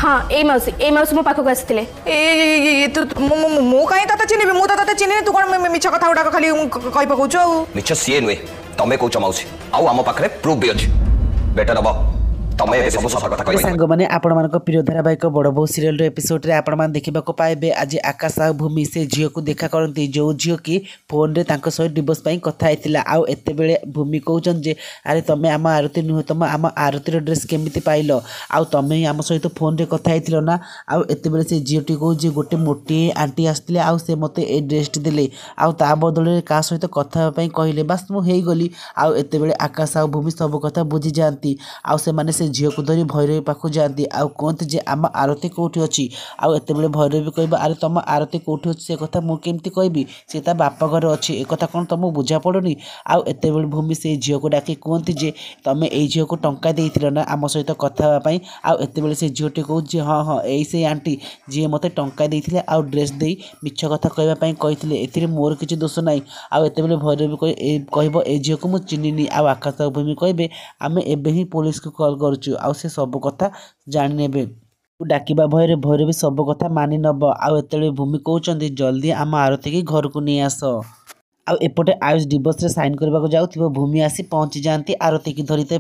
हाँ ए मौसी मो पाखक आसते मु कहीं तते चिन्हिबि मु तते चिन्हिनि तू कोन मिछ कथा गुडा खाली कहि पकौछु मिछ सीए नुहे तमे कौच माउसी आउ आम पाखरे प्रूफ भी अछि बेटर अब तमे सब सफा कथा कहबै सांग माने आपण मानक प्रिय धारावाहिक बड़ बहु सीरियल एपिसोड रे आपण मान देखिबा को पाइबे आज आकाश आ भूमि से झियो को देखा करती जो झियो की फोन रे तांको सहित डिवोर्स पई कथा आइतिला आ एते बेले भूमि कहउचन जे अरे तमे आम आरती नुह तम आम आरती रो ड्रेस केमिति पाइलो आ तमे आम सहित फोन रे कथा आइतिलो ना आ एते बेले से झियो टी को जे गोटे मोटी आंटी आस्तिले आ से मते ए ड्रेस टी देले आ ता बदल रे का सहित कथा पई कहिले बस मु हेई गली आ एते बेले आकाश आ भूमि सब कथा बुझी जानती आ से माने से झियो को धरी भैरवी पाखु जाती आउ कहते जे आम आरती कौटी अच्छी आउ एत बेले भैरवी कह अरे तुम आरती कौटी अच्छी से कथा मुझे केमती कहबी सी ता बापा घर अच्छी एक कथा कौन तुमको बुझा पड़ुनी आउ एत बेले भूमि से झील को डाक कहती जे तुम ये झील को टंका देथिल ना आम सहित कथा होगापी आउ एत बेले से झीलटी कहे हाँ हाँ यही से आंटी जी मत टंका देथिले आउ ड्रेस दे मिछ कथा कहवाई कहते ए मोर किसी दोष ना आउ एत बेले भैरवी कह ए झील को मुझे चिन्हिनी आउ आकाश भूमि कहे आम एबे ही पुलिस को कॉल करुचु आउ से सब कथा जानी नेबे डाकिबा भୟରେ भैरवी सब कथा मानि नब आउ एतेबेले भूमि कहउचंदी जल्दी आम आरती की घर को नहीं आस आउ एपटे आयुष डिवोर्स रे साइन करबा को जाउथिबो भूमि आसी पहुंची जानती आरती की धरिते